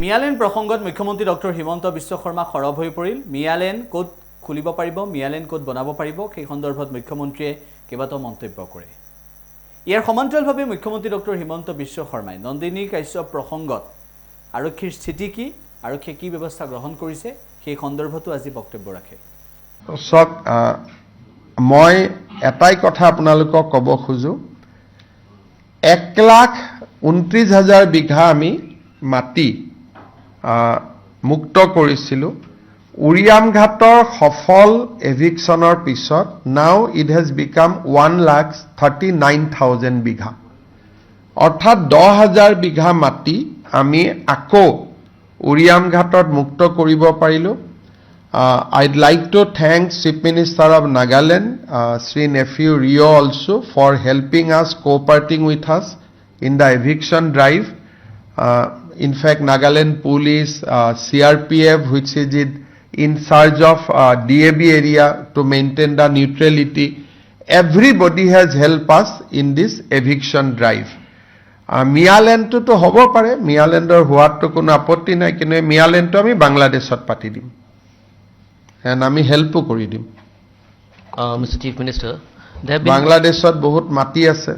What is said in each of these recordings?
মিয়ালেন প্ৰসংগত মুখ্যমন্ত্ৰী ডক্টৰ হিমন্ত বিশ্ব শৰ্মা সৰব হৈ পৰিল। মিয়ালেন ক'ত খুলিব পাৰিব, মিয়ালেন ক'ত বনাব পাৰিব, সেই সন্দৰ্ভত মুখ্যমন্ত্ৰীয়ে কেইবাটাও মন্তব্য কৰে। ইয়াৰ সমান্তৰালভাৱে মুখ্যমন্ত্ৰী ডক্টৰ হিমন্ত বিশ্ব শৰ্মাই নন্দিনী কাশ্যপ প্ৰসংগত আৰক্ষীৰ স্থিতি কি, আৰক্ষীয়ে কি ব্যৱস্থা গ্ৰহণ কৰিছে, সেই সন্দৰ্ভতো আজি বক্তব্য ৰাখে। চক মই এটাই কথা আপোনালোকক ক'ব খোজো, 1,29,000 বিঘা আমি মাটি মুক্ত কৰিছিলোঁ। উৰিয়ামঘাটৰ সফল এভিকশ্যনৰ পিছত নাও ইট হেজ বিকাম 1,39,000 বিঘা, অৰ্থাৎ 10,000 বিঘা মাটি আমি আকৌ উৰিয়ামঘাটত মুক্ত কৰিব পাৰিলোঁ। I'd like to thank Chief Minister of Nagaland, Sri Nephew Rio also for helping us, cooperating with us in the eviction drive. In fact, Nagaland Police, CRPF, which is in charge of DAB area to maintain the neutrality, everybody has helped us in this eviction drive. Miyaland to hobo pare, Miyaland or what to kuno apotti nai, kinu Miyaland to ami Bangladeshot pati dim. And আমি হেল্পো কৰি দিম। Mr. Chief Minister, বাংলাদেশত বহুত মাটি আছে,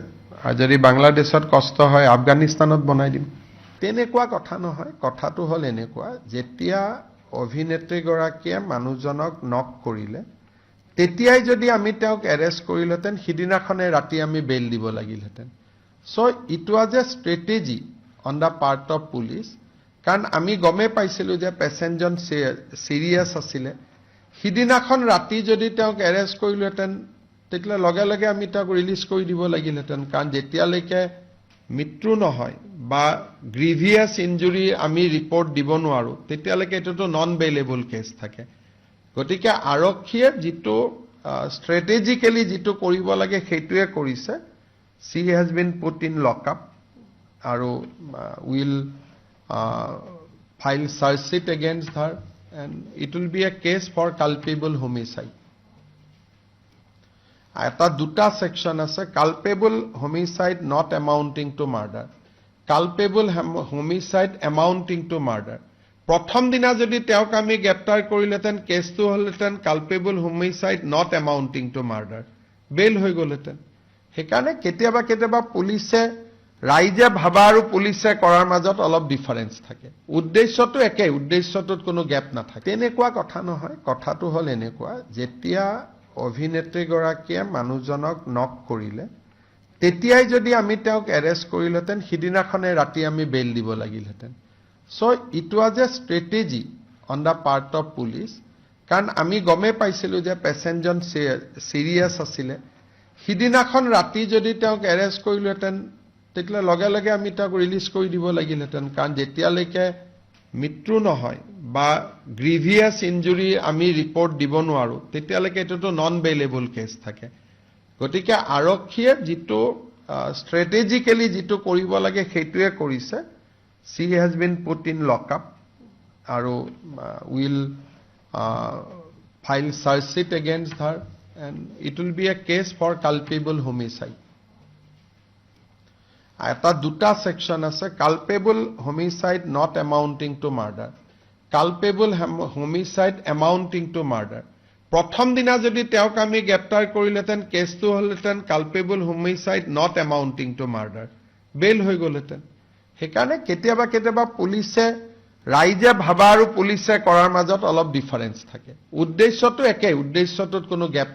আৰু যদি বাংলাদেশত কষ্ট হয় আফগানিস্তানত বনাই দিম। তেনেকুৱা কথা নহয়, কথাটো হ'ল এনেকুৱা, যেতিয়া অভিনেত্ৰীগৰাকীয়ে মানুহজনক নক কৰিলে তেতিয়াই যদি আমি তেওঁক এৰেষ্ট কৰিলেহেঁতেন, সিদিনাখনে ৰাতি আমি বেইল দিব লাগিলহেঁতেন। So' it was a strategy on the part of police, কাৰণ আমি গমেই পাইছিলোঁ যে পেচেণ্টজন চিৰিয়াছ আছিলে। সিদিনাখন ৰাতি যদি তেওঁক এৰেষ্ট কৰিলোহেঁতেন তেতিয়াহ'লে লগে লগে আমি তেওঁক ৰিলিজ কৰি দিব লাগিলহেঁতেন, কাৰণ যেতিয়ালৈকে মৃত্যু নহয় বা গ্ৰিভিয়াছ ইঞ্জুৰি আমি ৰিপৰ্ট দিব নোৱাৰোঁ তেতিয়ালৈকে এইটোতো নন বেইলেবল কেছ থাকে। গতিকে আৰক্ষীয়ে যিটো ষ্ট্ৰেটেজিকেলি যিটো কৰিব লাগে সেইটোৱে কৰিছে। She has been put in lockup আৰু will file chargesheet against her, and it will be a case for culpable homicide. এটা দুটা সেকশন আছে, culpable homicide not amounting to murder, culpable homicide amounting to murder. প্ৰথম দিনা যদি তেওঁক আমি গ্ৰেপ্তাৰ কৰিলেহেঁতেন কেছটো হ'লহেঁতেন culpable homicide not amounting to murder, bail হৈ গ'লহেঁতেন। সেইকাৰণে কেতিয়াবা কেতিয়াবা পুলিচে, ৰাইজে ভাবা আৰু পুলিচে কৰাৰ মাজত অলপ ডিফাৰেন্স থাকে। উদ্দেশ্যটো একে, উদ্দেশ্যটোত কোনো গেপ নাথাকে। তেনেকুৱা কথা নহয়, কথাটো হ'ল এনেকুৱা, যেতিয়া অভিনেত্ৰীগৰাকীয়ে মানুহজনক নক কৰিলে তেতিয়াই যদি আমি তেওঁক এৰেষ্ট কৰিলেহেঁতেন, সিদিনাখনে ৰাতি আমি বেইল দিব লাগিলহেঁতেন। So' it was a strategy on the part of police, কাৰণ আমি গমেই পাইছিলোঁ যে পেচেণ্টজন চিৰিয়াছ আছিলে। সিদিনাখন ৰাতি যদি তেওঁক এৰেষ্ট কৰিলোহেঁতেন তেতিয়াহ'লে লগে লগে আমি তেওঁক ৰিলিজ কৰি দিব লাগিলহেঁতেন, কাৰণ যেতিয়ালৈকে মৃত্যু নহয় বা গ্ৰিভিয়াছ ইঞ্জুৰি আমি ৰিপৰ্ট দিব নোৱাৰোঁ তেতিয়ালৈকে এইটোতো নন বেইলেবল কেছ থাকে। গতিকে আৰক্ষীয়ে যিটো ষ্ট্ৰেটেজিকেলি যিটো কৰিব লাগে সেইটোৱে কৰিছে। She has been put in lockup আৰু will file chargesheet against her, and it will be a case for culpable homicide. এটা দুটা সেকশন আছে, culpable homicide not amounting to murder, culpable homicide amounting to murder. প্ৰথম দিনা যদি তেওঁক আমি গ্ৰেপ্তাৰ কৰিলেহেঁতেন কেছটো হ'লহেঁতেন culpable homicide not amounting to murder, bail হৈ গ'লহেঁতেন। সেইকাৰণে কেতিয়াবা কেতিয়াবা পুলিচে, ৰাইজে ভাবা আৰু পুলিচে কৰাৰ মাজত অলপ ডিফাৰেন্স থাকে। উদ্দেশ্যটো একে, উদ্দেশ্যটোত কোনো গেপ